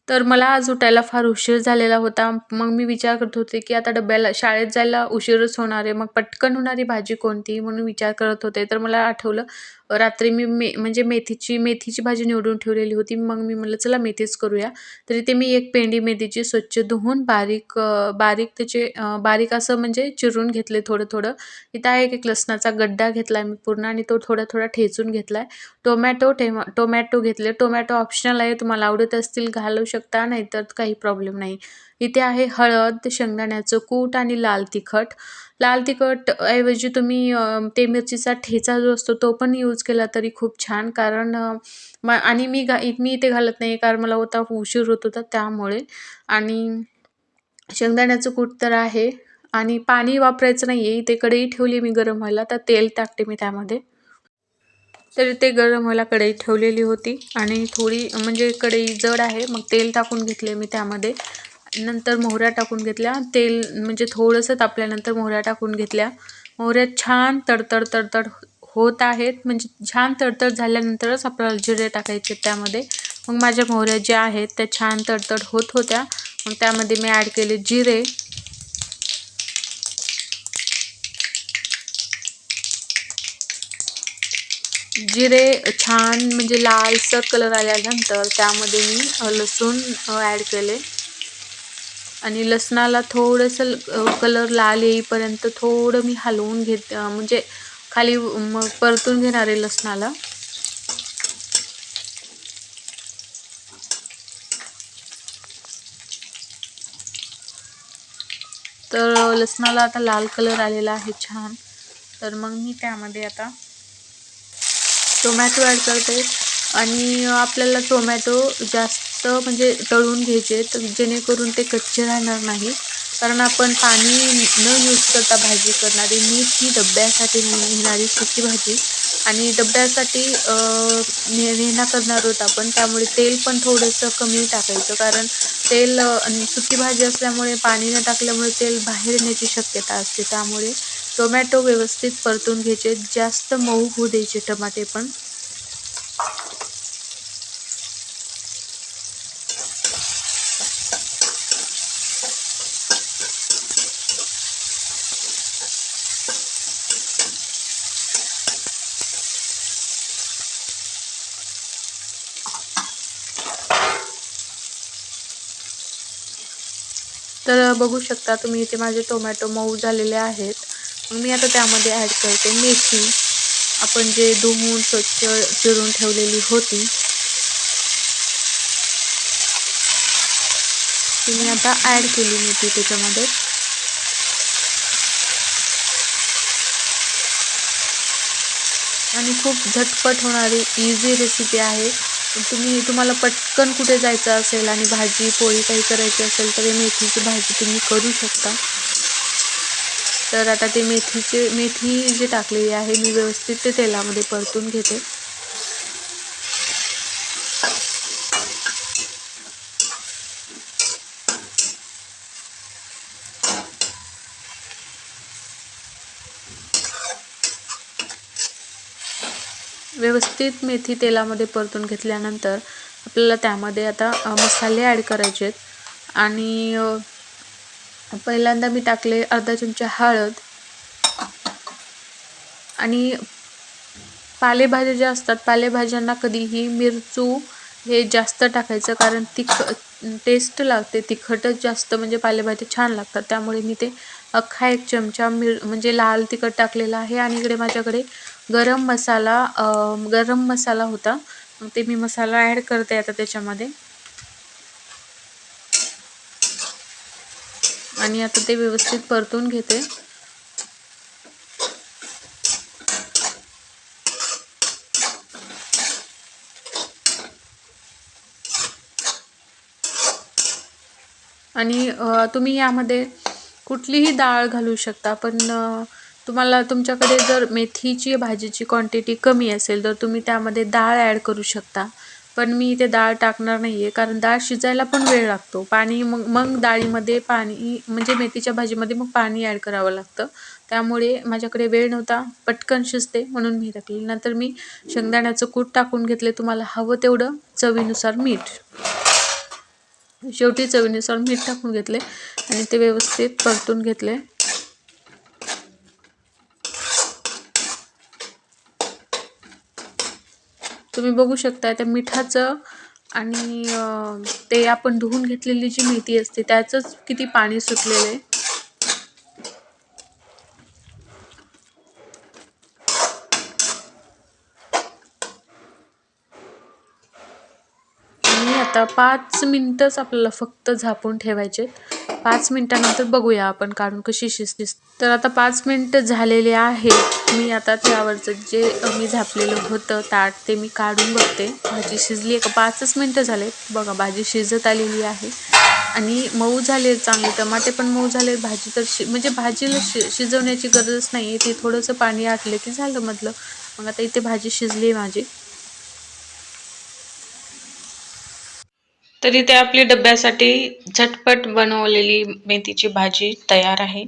तर मला आज उठायला फार उशीर झालेला होता. मग मी विचार करत होते, की आता डब्याला शाळेत जायला उशीरच होणार आहे. मग पटकन होणारी भाजी कोणती? म्हणून विचार करत होते. तर मला आठवलं रात्री मी म्हणजे मेथीची भाजी निवडून ठेवलेली होती. मग मी म्हटलं चला मेथीच करूया. तर इथे मी एक पेंडी मेथीची स्वच्छ धुवून बारीक त्याचे बारीक असं म्हणजे चिरून घेतले थोडं-थोडं. इथं आहे एक लसणाचा गड्डा घेतलाय मी पूर्ण आणि तो थोडा-थोडा ठेचून घेतलाय. टोमॅटो घेतले. टोमॅटो ऑप्शनल आहे. तुम्हाला आवडत असतील घालू शकता, नाहीतर काही प्रॉब्लेम नाही. इथे आहे हळद, शेंगदाण्याचं कूट आणि लाल तिखट. लाल तिखट ऐवजी तुम्ही ते मिरचीचा ठेचा जो असतो तो पण यूज केला तरी खूप छान. कारण आणि मी इथे घालत नाही कारण मला होता उशीर होत होता त्यामुळे. आणि शेंगदाण्याचं कूट तर आहे आणि पाणी वापरायचं नाहीये. इथे कढई ठेवली मी गरम व्हायला, तर तेल टाकते मी त्यामध्ये. तर ते गरम व्हायला कढई ठेवलेली होती आणि थोडी म्हणजे कढई जड आहे. मग तेल टाकून घेतले मी त्यामध्ये. नंतर मोहऱ्या टाकून घेतल्या. तेल म्हणजे थोडंसं तापल्यानंतर मोहऱ्या टाकून घेतल्या. मोहऱ्या छान तडतड होत आहेत. म्हणजे छान तडतड झाल्यानंतरच आपल्याला जिरे टाकायचे त्यामध्ये. मग माझ्या मोहऱ्या ज्या आहेत त्या छान तडतड होत होत्या. मग त्यामध्ये मी ॲड केले जिरे. जिरे छान म्हणजे लालसर कलर आल्यानंतर त्यामध्ये मी लसूण ॲड केले आणि लसणाला थोडंसं कलर लाल येईपर्यंत थोडं मी हलवून म्हणजे खाली मग परतून घेणार आहे लसणाला. तर लसणाला आता लाल कलर आलेला आहे छान. तर मग मी त्यामध्ये आता टोमॅटो ॲड करते आणि आपल्याला टोमॅटो जास्त म्हणजे तळून घ्यायचे जेणेकरून ते कच्चे राहणार नाही. कारण आपण पाणी न यूज करता भाजी करणार आहे. ही डब्यासाठी नेणारी सुकी भाजी आणि डब्यासाठी नेणं करणार आहोत आपण. त्यामुळे तेल पण थोडंसं कमी टाकायचं. कारण तेल आणि सुकी भाजी असल्यामुळे पाणी न टाकल्यामुळे तेल बाहेर येण्याची शक्यता असते. त्यामुळे टोमॅटो व्यवस्थित परतून घ्यायचे. जास्त मऊ होऊ द्यायचे टमाटे पण. तर बघू शकता तुम्ही इथे माझे टोमॅटो मऊ झालेले आहेत. मग मी आता त्यामध्ये ॲड करते मेथी. आपण जे धुवून स्वच्छ चिरून ठेवलेली होती ती मी आता ॲड केली मेथी त्याच्यामध्ये. आणि खूप झटपट होणारी इझी रेसिपी आहे. तुम्हाला पटकन कुठे जायचं असेल आणि भाजी पोळी काही करायची असेल तर मेथीची भाजी तुम्ही करू शकता. तर आता ते मेथी जी टाकलेली आहे मी व्यवस्थित ते तेलामध्ये परतून घेते. व्यवस्थित मेथी तेलामध्ये परतून घेतल्यानंतर आपल्याला त्यामध्ये आता मसाले ॲड करायचे आहेत. आणि पहिल्यांदा मी टाकले अर्धा चमचा हळद. आणि पालेभाज्या ज्या असतात पालेभाज्यांना कधीही मिरचू हे जास्त टाकायचं कारण टेस्ट लागते. तिखटच जास्त म्हणजे पालेभाज्या छान लागतात. त्यामुळे मी ते अख्खा 1 चमचा म्हणजे लाल तिखट टाकलेला आहे. आणि इकडे माझ्याकडे गरम मसाला होता. मग ते मी मसाला ॲड करते आता त्याच्यामध्ये. आणि आता ते व्यवस्थित परतून घेते. आणि तुम्ही यामध्ये कुठलीही डाळ घालू शकता. पण तुम्हाला तुमच्याकडे जर मेथीची भाजीची क्वांटिटी कमी असेल तर तुम्ही त्यामध्ये डाळ ॲड करू शकता. पण मी इथे डाळ टाकणार नाही आहे कारण डाळ शिजायला पण वेळ लागतो. मग डाळीमध्ये पाणी म्हणजे मेथीच्या भाजीमध्ये मग पाणी ॲड करावं लागतं. त्यामुळे माझ्याकडे वेळ नव्हता. पटकन शिजते म्हणून मी टाकली. नंतर मी शेंगदाण्याचं कूट टाकून घेतले. तुम्हाला हवं तेवढं चवीनुसार मीठ. शेवटी चवीनुसार मीठ टाकून घेतले आणि ते व्यवस्थित परतून घेतले. तुम्ही बघू शकता त्या मिठाचं आणि ते आपण धुवून घेतलेली जी मेथी असते त्याचंच किती पाणी सुटलेलं आहे. आणि आता 5 मिनिटच आपल्याला फक्त झाकून ठेवायचे. 5 मिनिटानंतर बघूया आपण काढून कशी शिजली. तर आता 5 मिनिटं झालेले आहेत. मी आता त्यावरचं जे मी झाकलेलं होतं ताट ते मी काढून बघते. भाजी शिजली आहे का? 5च मिनिटं झाले. बघा भाजी शिजत आलेली आहे आणि मऊ झाले चांगले. टमाटे पण मऊ झाले. भाजी तर म्हणजे भाजीला शिजवण्याची गरजच नाही आहे. ते थोडंसं पाणी आटलं की झालं मधलं. मग आता इथे भाजी शिजली आहे माझी. तर इथे आपली डब्यासाठी झटपट बनवलेली मेथीची भाजी तयार आहे.